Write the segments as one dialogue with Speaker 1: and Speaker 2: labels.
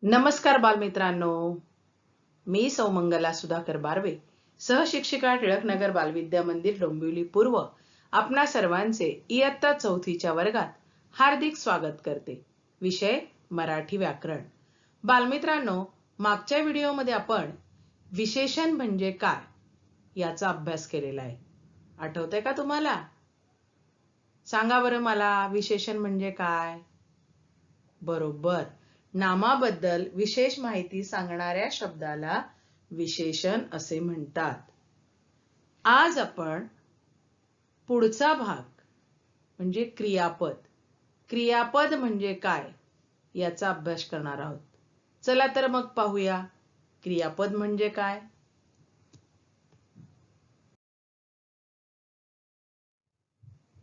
Speaker 1: नमस्कार बालमित्रांनो, मी सौमंगला सुधाकर बारवे, सहशिक्षिका टिळकनगर बालविद्या मंदिर डोंबिवली पूर्व आपणा सर्वांचे इयत्ता 4थीच्या वर्गात हार्दिक स्वागत करते। विषय मराठी व्याकरण। बालमित्रांनो, मागच्या व्हिडिओमध्ये आपण विशेषण म्हणजे काय याचा अभ्यास केलेला आहे। आठवतंय का तुम्हाला? सांगा बरं मला, विशेषण म्हणजे काय? बरोबर, नामाबद्दल विशेष माहिती सांगणाऱ्या शब्दाला विशेषण असे म्हणतात। आज आपण पुढचा भाग म्हणजे क्रियापद, क्रियापद म्हणजे काय याचा अभ्यास करणार आहोत। चला तर मग पाहूया क्रियापद म्हणजे काय।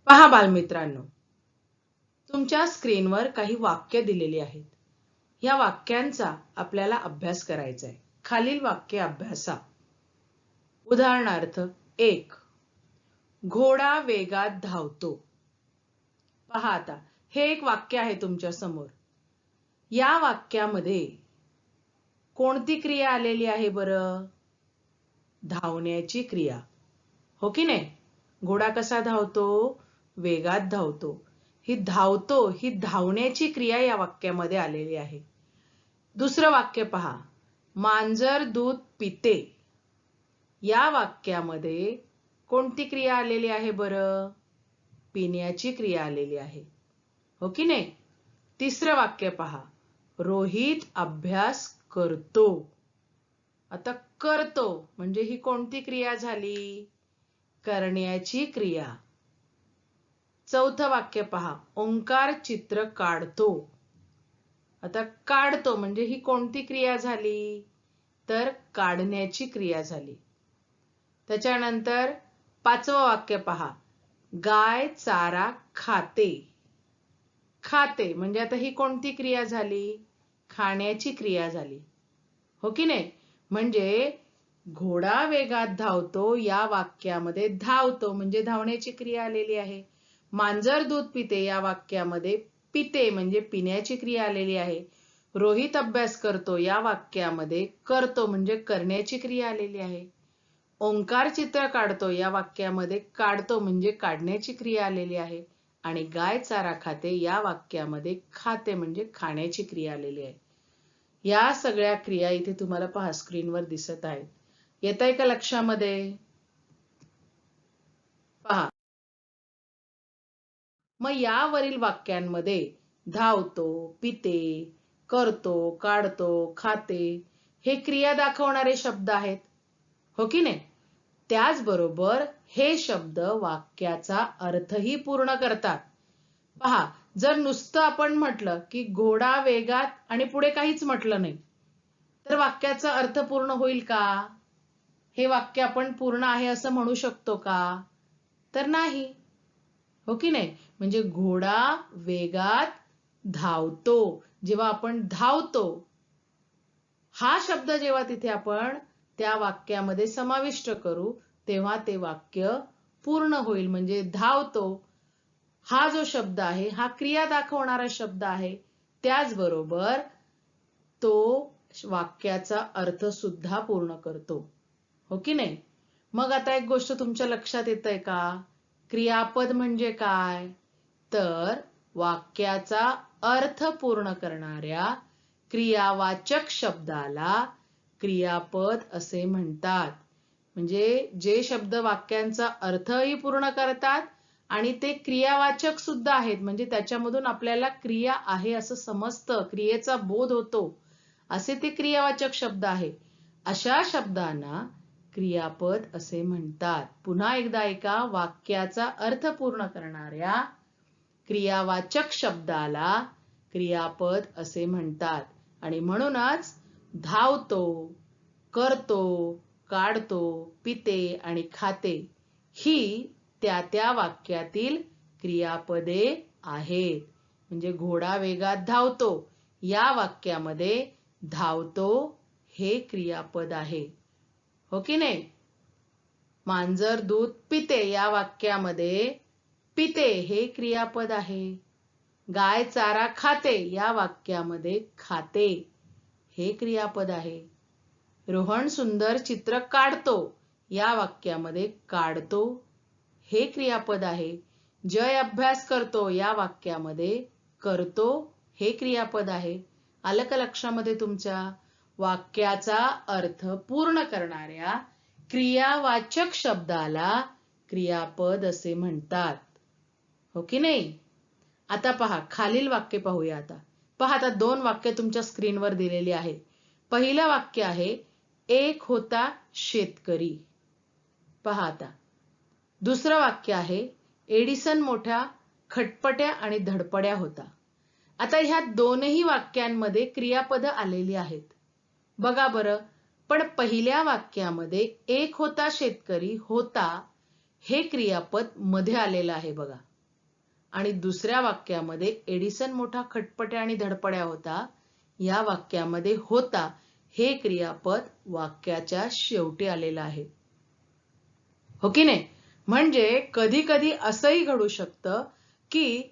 Speaker 1: पहा बालमित्रांनो, तुमच्या स्क्रीनवर काही वाक्य दिलेली आहेत। या वाक्यांचा आपल्याला अभ्यास करायचा आहे। खालील वाक्य अभ्यासा। उदाहरणार्थ 1, घोडा वेगात धावतो। पहा आता, हे एक वाक्य आहे तुमच्या समोर। या वाक्यामध्ये कोणती क्रिया आलेली आहे बरं? धावण्याची क्रिया, हो की नाही? घोडा कसा धावतो? वेगात धावतो। ही धावतो, ही धावण्याची क्रिया या वाक्यामध्ये आलेली आहे। दुसरं वाक्य पहा, मांजर दूध पिते। या वाक्यामध्ये कोणती क्रिया आलेली आहे बरं? पिण्याची क्रिया आलेली आहे, हो की नाही? तिसरं वाक्य पहा, रोहित अभ्यास करतो। आता करतो म्हणजे ही कोणती क्रिया झाली? करण्याची क्रिया। चौथं वाक्य पहा, ओंकार चित्र काढतो। आता काढतो म्हणजे ही कोणती क्रिया झाली? तर काढण्याची क्रिया झाली। त्याच्यानंतर पाचवं वाक्य पहा, गाय चारा खाते। खाते म्हणजे आता ही कोणती क्रिया झाली? खाण्याची क्रिया झाली, हो की नाही? म्हणजे घोडा वेगात धावतो या वाक्यामध्ये धावतो म्हणजे धावण्याची क्रिया आलेली आहे। मांजर दूध पिते या वाक्यामध्ये पिते म्हणजे पिण्याची क्रिया आलेली आहे। रोहित अभ्यास करतो या वाक्यामध्ये करतो म्हणजे करण्याची क्रिया आलेली आहे। ओंकार चित्र काढतो या वाक्यामध्ये काढतो म्हणजे काढण्याची क्रिया आलेली आहे। आणि गाय चारा खाते या वाक्यामध्ये खाते म्हणजे खाण्याची क्रिया आलेली आहे। या सगळ्या क्रिया इथे तुम्हाला पहा स्क्रीनवर दिसत आहेत। येतंय का लक्षामध्ये? पहा, मग यावरील वाक्यांमध्ये धावतो, पिते, करतो, काढतो, खाते हे क्रिया दाखवणारे शब्द आहेत, हो की नाही? त्याचबरोबर हे शब्द वाक्याचा अर्थही पूर्ण करतात। पहा, जर नुसतं आपण म्हटलं की घोडा वेगात आणि पुढे काहीच म्हटलं नाही तर वाक्याचा अर्थ पूर्ण होईल का? हे वाक्य आपण पूर्ण आहे असं म्हणू शकतो का? तर नाही, हो की नाही? म्हणजे घोडा वेगात धावतो। जेव्हा आपण धावतो हा शब्द जेव्हा तिथे आपण त्या वाक्यामध्ये समाविष्ट करू तेव्हा ते वाक्य पूर्ण होईल। म्हणजे धावतो हा जो शब्द आहे हा क्रिया दाखवणारा शब्द आहे, त्याचबरोबर तो वाक्याचा अर्थ सुद्धा पूर्ण करतो, हो की नाही? मग आता एक गोष्ट तुमच्या लक्षात येतंय का? क्रियापद म्हणजे काय? तर वाक्याचा अर्थ पूर्ण करणाऱ्या क्रियावाचक शब्दाला क्रियापद असे म्हणतात। म्हणजे जे शब्द वाक्यांचा अर्थही पूर्ण करतात आणि ते क्रियावाचक सुद्धा आहेत, म्हणजे त्याच्यामधून आपल्याला क्रिया आहे असं समजतं, क्रियेचा बोध होतो, असे ते क्रियावाचक शब्द आहे। अशा शब्दांना क्रियापद असे म्हणतात। पुन्हा एकदा ऐका, वाक्याचा अर्थ पूर्ण करणाऱ्या क्रियावाचक शब्दाला क्रियापद असे म्हणतात। आणि म्हणूनच धावतो, करतो, काढतो, पिते आणि खाते ही त्या वाक्यातील क्रियापदे आहेत। म्हणजे घोडा वेगात धावतो या वाक्यामध्ये धावतो हे क्रियापद आहे, हो की नाही? मांजर दूध पिते या वाक्यामध्ये पिते हे क्रियापद आहे। गाय चारा खाते या वाक्यामध्ये खाते हे क्रियापद आहे. रोहन सुंदर चित्र काढतो या वाक्यामध्ये काढतो हे क्रियापद आहे. जय अभ्यास करतो या वाक्यामध्ये करतो हे क्रियापद आहे. आलं का लक्षामध्ये तुमच्या? वाक्याचा अर्थ पूर्ण करणाऱ्या क्रियावाचक शब्दाला क्रियापद असे म्हणतात. हो की नाही? आता पहा, खालील वाक्य पाहूया. पहा, आता 2 वाक्य तुमच्या स्क्रीनवर दिलेली आहे. पहिलं वाक्य आहे, एक होता शेतकरी. पहा आता. दुसरं वाक्य आहे, एडिसन मोठ्या खटपट्या आणि धडपड्या होता. आता ह्या दोनही वाक्यांमध्ये क्रियापद आलेली आहेत. बघा बरं, पण पहिल्या वाक्यामध्ये एक होता शेतकरी, होता हे क्रियापद मध्ये आलेलं आहे बघा. आणि दुसऱ्या वाक्यामध्ये एडिसन मोठा खटपट्या आणि धडपड्या होता या वाक्यामध्ये होता हे क्रियापद वाक्याच्या शेवटी आलेलं आहे. हो की नाही? म्हणजे कधी कधी असंही घडू शकतं की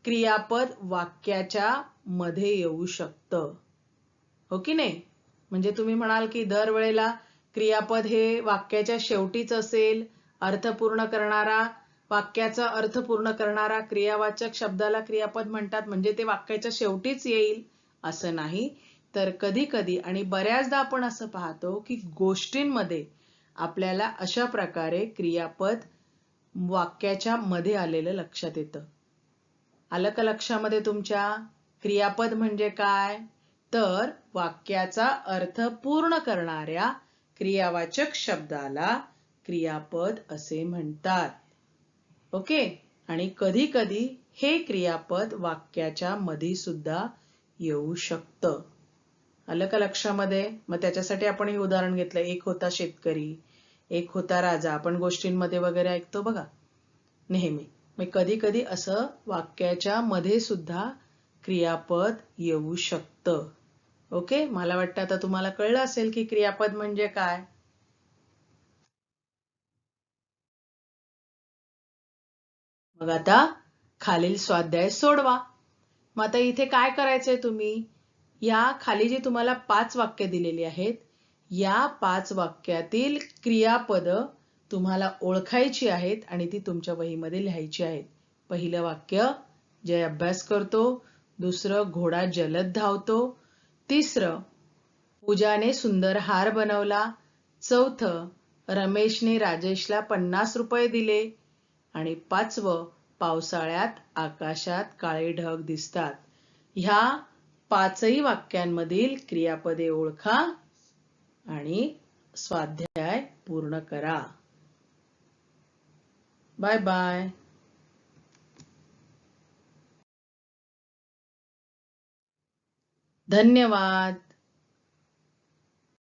Speaker 1: क्रियापद वाक्याच्या मध्ये येऊ शकतं. हो की नाही? म्हणजे तुम्ही म्हणाल की दरवेळेला क्रियापद हे वाक्याच्या शेवटीच असेल, अर्थपूर्ण करणारा, वाक्याचा अर्थ पूर्ण करणारा क्रियावाचक शब्दाला क्रियापद म्हणतात म्हणजे ते वाक्याच्या शेवटीच येईल असं नाही. तर कधी कधी आणि बऱ्याचदा आपण असं पाहतो की गोष्टींमध्ये आपल्याला अशा प्रकारे क्रियापद वाक्याच्या मध्ये आलेलं लक्षात येतं. आलं का लक्षामध्ये तुमच्या? क्रियापद म्हणजे काय? तर वाक्याचा अर्थ पूर्ण करणाऱ्या क्रियावाचक शब्दाला क्रियापद असे म्हणतात. ओके? आणि कधी कधी हे क्रियापद वाक्याच्या मध्ये सुद्धा येऊ शकतं. आलं का लक्षामध्ये? मग त्याच्यासाठी आपण हे उदाहरण घेतलं, एक होता शेतकरी, एक होता राजा. आपण गोष्टींमध्ये वगैरे ऐकतो बघा नेहमी. मग कधी कधी असं वाक्याच्या मध्ये सुद्धा क्रियापद येऊ शकतं. ओके? मला वाटतं आता तुम्हाला कळलं असेल की क्रियापद म्हणजे काय. मग आता खालील स्वाध्याय सोडवा. मग आता इथे काय करायचंय तुम्ही? या खाली जी तुम्हाला 5 वाक्य दिलेली आहेत, या 5 वाक्यातील क्रियापद तुम्हाला ओळखायची आहेत आणि ती तुमच्या वहीमध्ये लिहायची आहेत. पहिलं वाक्य, जय अभ्यास करतो. दुसरं, घोडा जलद धावतो. तिसरं, पूजाने सुंदर हार बनवला. चौथं, रमेशने राजेशला 50 रुपये दिले. आणि 5वं, पावसाळ्यात आकाशात काळे ढग दिसतात. ह्या 5ही वाक्यांमधील क्रियापदे ओळखा आणि स्वाध्याय पूर्ण करा. Bye bye. धन्यवाद.